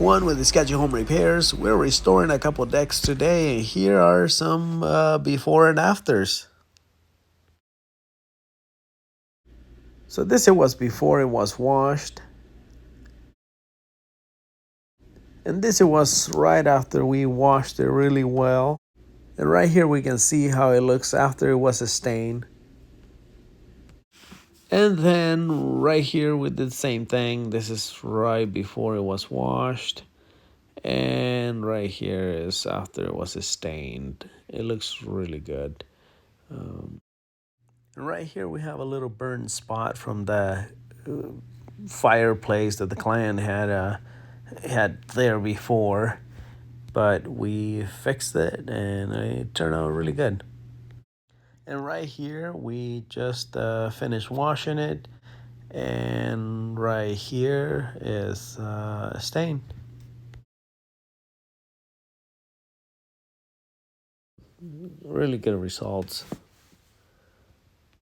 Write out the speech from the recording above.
One with the Sketchy Home Repairs. We're restoring a couple decks today, and here are some before and afters. So this it was before it was washed, and this it was right after we washed it really well. And right here we can see how it looks after it was a stain. And then right here we did the same thing. This is right before it was washed. And right here is after it was stained. It looks really good. And right here we have a little burn spot from the fireplace that the client had there before. But we fixed it and it turned out really good. And right here we just finished washing it, and right here is a stain. Really good results.